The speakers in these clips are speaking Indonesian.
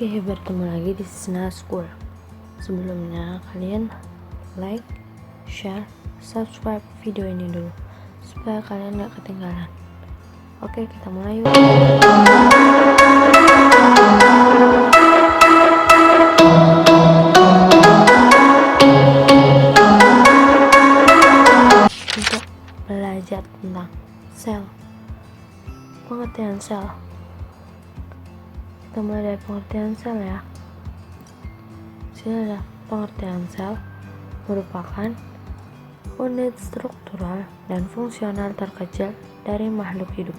Oke, bertemu lagi di Sina School. Sebelumnya kalian like, share, subscribe video ini dulu supaya kalian gak ketinggalan. Oke, kita mulai yuk. Untuk belajar tentang sel, pengertian sel. Kita mulai dari pengertian sel ya. Sini ada pengertian sel merupakan unit struktural dan fungsional terkecil dari makhluk hidup.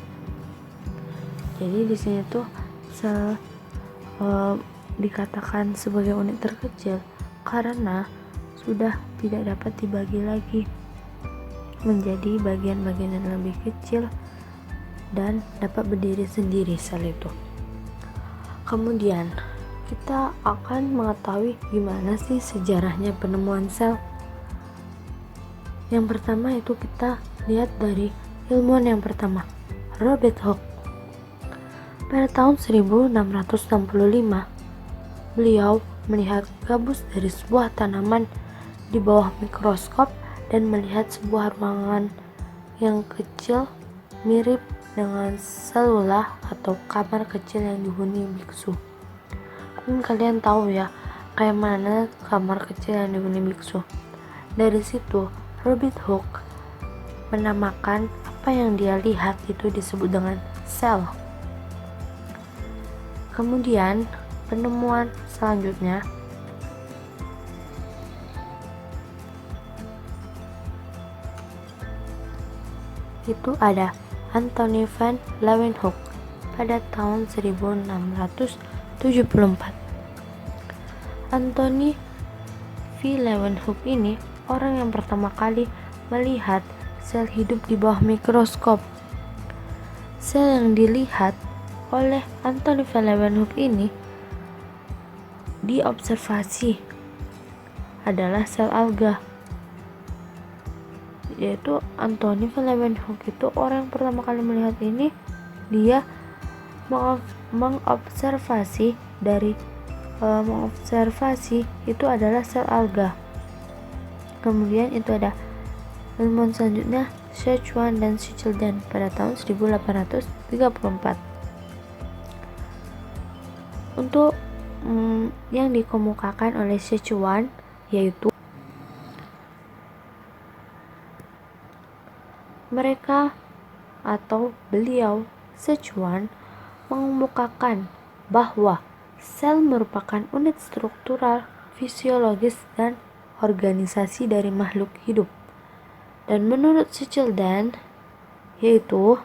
Jadi di sini tuh sel dikatakan sebagai unit terkecil karena sudah tidak dapat dibagi lagi menjadi bagian-bagian yang lebih kecil dan dapat berdiri sendiri sel itu. Kemudian kita akan mengetahui gimana sih sejarahnya penemuan sel. Yang pertama itu kita lihat dari ilmuwan yang pertama, Robert Hooke. Pada tahun 1665, beliau melihat gabus dari sebuah tanaman di bawah mikroskop dan melihat sebuah ruangan yang kecil mirip dengan selula atau kamar kecil yang dihuni biksu. Kalian tahu ya kayak mana kamar kecil yang dihuni biksu. Dari situ Robert Hooke menamakan apa yang dia lihat itu disebut dengan sel. Kemudian penemuan selanjutnya itu ada Anthony van Leeuwenhoek pada tahun 1674. Anthony v. Leeuwenhoek ini orang yang pertama kali melihat sel hidup di bawah mikroskop. Sel yang dilihat oleh Anthony van Leeuwenhoek ini diobservasi adalah sel alga. Yaitu Anthony van Leeuwenhoek itu orang yang pertama kali melihat ini, dia mengobservasi itu adalah sel alga. Kemudian itu ada ilmuwan selanjutnya Schwann dan Schilden pada tahun 1834. Untuk yang dikemukakan oleh Schwann yaitu beliau Schwann mengemukakan bahwa sel merupakan unit struktural, fisiologis, dan organisasi dari makhluk hidup. Dan menurut Schilden yaitu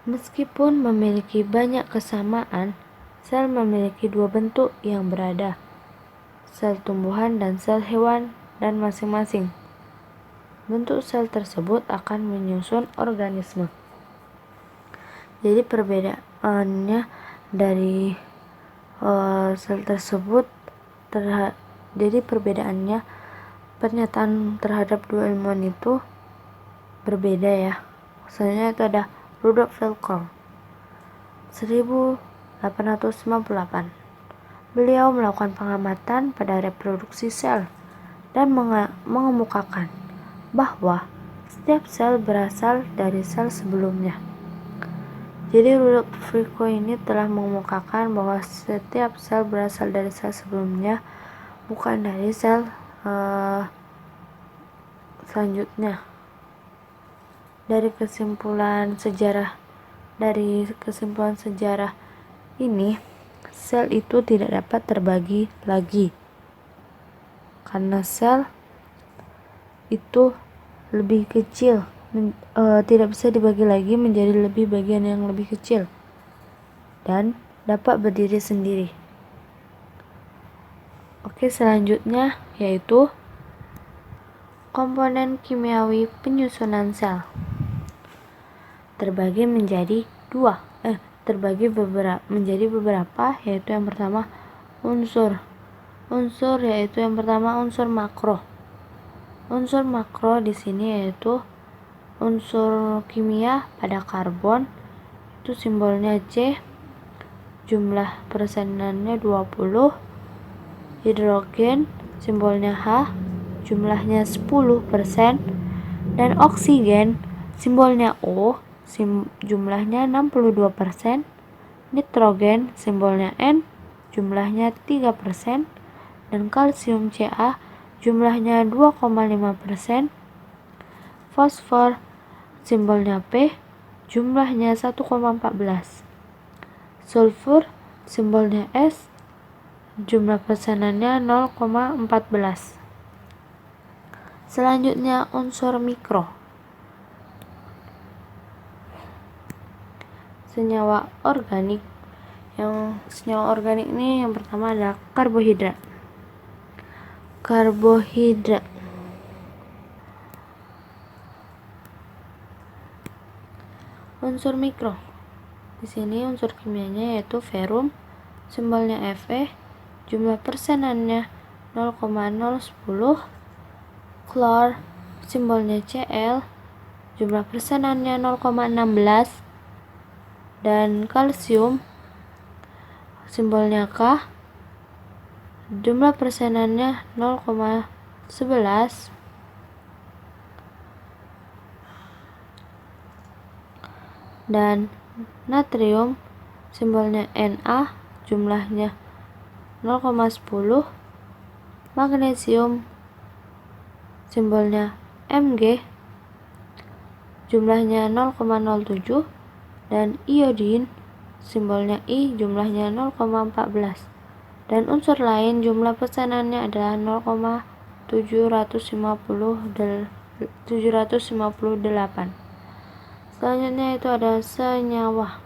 meskipun memiliki banyak kesamaan, sel memiliki dua bentuk yang berada, sel tumbuhan dan sel hewan, dan masing-masing bentuk sel tersebut akan menyusun organisme. Jadi perbedaannya dari sel tersebut jadi perbedaannya pernyataan terhadap dua ilmuwan itu berbeda ya. Misalnya itu ada Rudolf Virchow 1898. Beliau melakukan pengamatan pada reproduksi sel dan mengemukakan bahwa setiap sel berasal dari sel sebelumnya. Jadi Rudolf Virchow ini telah mengemukakan bahwa setiap sel berasal dari sel sebelumnya, bukan dari sel selanjutnya. Dari kesimpulan sejarah ini, sel itu tidak dapat terbagi lagi karena sel itu lebih kecil, tidak bisa dibagi lagi menjadi lebih bagian yang lebih kecil dan dapat berdiri sendiri. Oke, selanjutnya yaitu komponen kimiawi penyusunan sel. Terbagi menjadi beberapa, yaitu yang pertama unsur yaitu yang pertama unsur makro. Unsur makro di sini yaitu unsur kimia pada karbon, itu simbolnya C. jumlah persenannya 20, hidrogen simbolnya H, jumlahnya 10%, dan oksigen simbolnya O, jumlahnya 62%, nitrogen simbolnya N, jumlahnya 3%, dan kalsium Ca jumlahnya 2,5%, fosfor simbolnya P, jumlahnya 1,14, sulfur simbolnya S, jumlah persenannya 0,14. Selanjutnya unsur mikro. Senyawa organik. Senyawa organik ini yang pertama adalah karbohidrat. Unsur mikro. Di sini unsur kimianya yaitu ferum, simbolnya Fe, jumlah persenannya 0,010, klor, simbolnya Cl, jumlah persenannya 0,16, dan kalsium, simbolnya K, jumlah persenannya 0,11, dan natrium simbolnya Na, jumlahnya 0,10, magnesium simbolnya Mg, jumlahnya 0,07, dan iodin simbolnya I, jumlahnya 0,14, dan unsur lain jumlah persenannya adalah 0,758. Selanjutnya itu ada senyawa.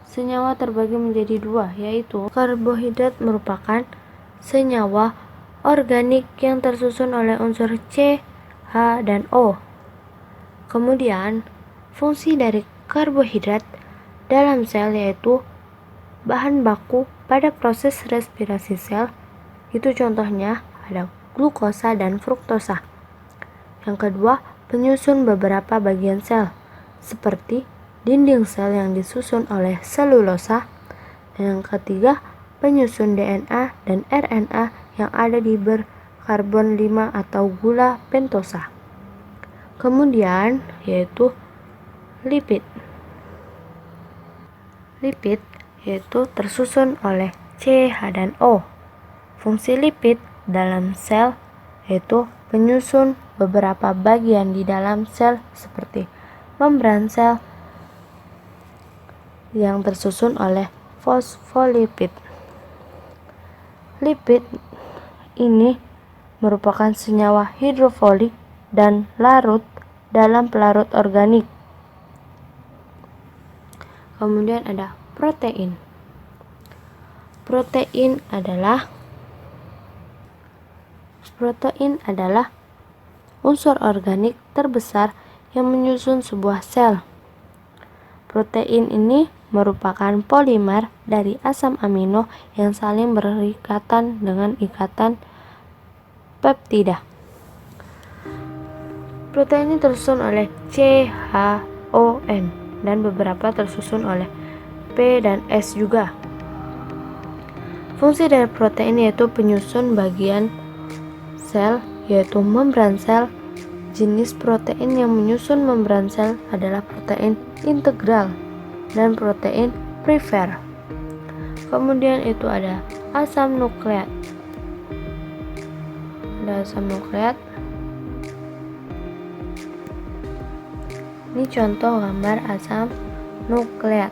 Senyawa terbagi menjadi dua, yaitu karbohidrat merupakan senyawa organik yang tersusun oleh unsur C, H, dan O. Kemudian, fungsi dari karbohidrat dalam sel yaitu bahan baku pada proses respirasi sel. Itu contohnya ada glukosa dan fruktosa. Yang kedua, penyusun beberapa bagian sel, seperti dinding sel yang disusun oleh selulosa. Dan yang ketiga, penyusun DNA dan RNA yang ada di berkarbon 5 atau gula pentosa. Kemudian yaitu lipid. Lipid yaitu tersusun oleh C, H, dan O. Fungsi lipid dalam sel yaitu penyusun beberapa bagian di dalam sel seperti membran sel yang tersusun oleh fosfolipid. Lipid ini merupakan senyawa hidrofolik dan larut dalam pelarut organik. Kemudian ada protein. Protein adalah unsur organik terbesar yang menyusun sebuah sel. Protein ini merupakan polimer dari asam amino yang saling berikatan dengan ikatan peptida. Protein ini tersusun oleh C, H, O, N, dan beberapa tersusun oleh P dan S juga. Fungsi dari protein yaitu penyusun bagian sel, yaitu membran sel. Jenis protein yang menyusun membran sel adalah protein integral dan protein prefer. Kemudian itu ada asam nukleat. Ini contoh gambar asam nukleat.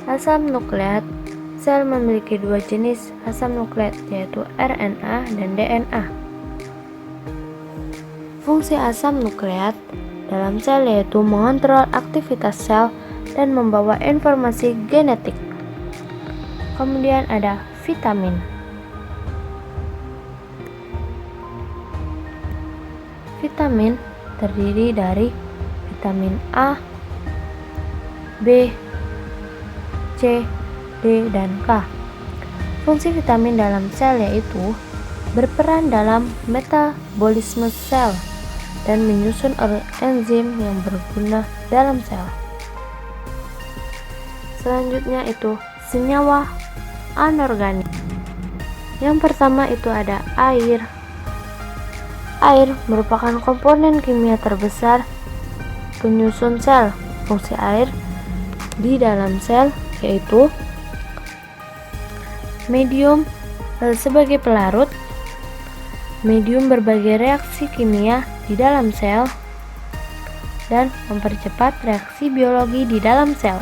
Asam nukleat sel memiliki dua jenis asam nukleat, yaitu RNA dan DNA. Fungsi asam nukleat dalam sel yaitu mengontrol aktivitas sel dan membawa informasi genetik. Kemudian ada vitamin. Vitamin terdiri dari vitamin A, B, C, D, dan K. Fungsi vitamin dalam sel yaitu berperan dalam metabolisme sel dan menyusun enzim yang berguna dalam sel. Selanjutnya itu senyawa anorganik. Yang pertama itu ada air. Air merupakan komponen kimia terbesar penyusun sel. Fungsi air di dalam sel yaitu medium sebagai pelarut, medium berbagai reaksi kimia di dalam sel, dan mempercepat reaksi biologi di dalam sel.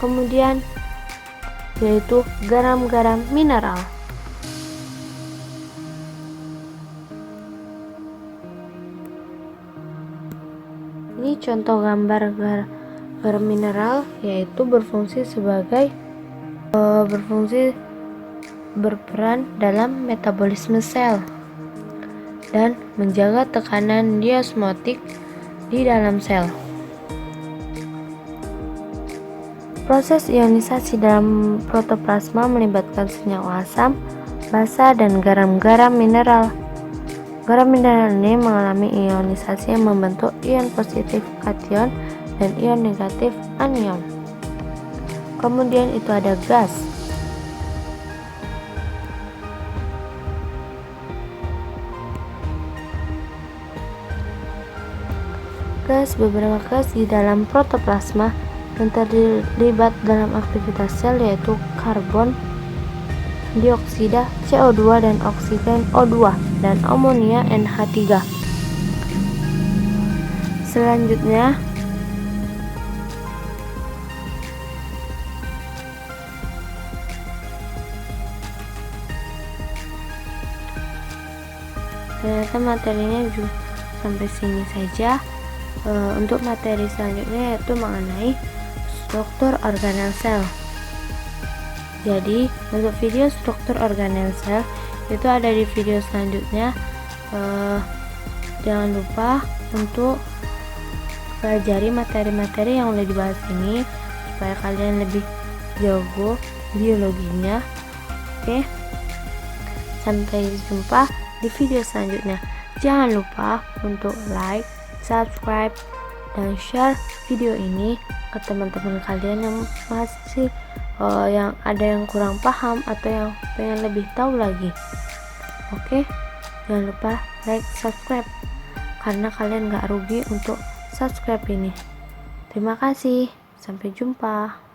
Kemudian yaitu garam-garam mineral. Ini contoh gambar garam mineral, yaitu berperan dalam metabolisme sel dan menjaga tekanan diosmotik di dalam sel. Proses ionisasi dalam protoplasma melibatkan senyawa asam, basa, dan garam-garam mineral. Garam mineral ini mengalami ionisasi yang membentuk ion positif kation dan ion negatif anion. Kemudian itu ada gas. Beberapa gas di dalam protoplasma yang terlibat dalam aktivitas sel yaitu karbon dioksida CO2 dan oksigen O2 dan amonia NH3. Selanjutnya ternyata materinya juga sampai sini saja. Untuk materi selanjutnya yaitu mengenai struktur organel sel. Jadi untuk video struktur organel sel itu ada di video selanjutnya. Jangan lupa untuk pelajari materi-materi yang udah dibahas ini supaya kalian lebih jago biologinya. Oke, sampai jumpa di video selanjutnya. Jangan lupa untuk like, subscribe, dan share video ini ke teman-teman kalian yang masih yang ada yang kurang paham atau yang pengen lebih tahu lagi. Oke, jangan lupa like, subscribe, karena kalian gak rugi untuk subscribe ini. Terima kasih, sampai jumpa.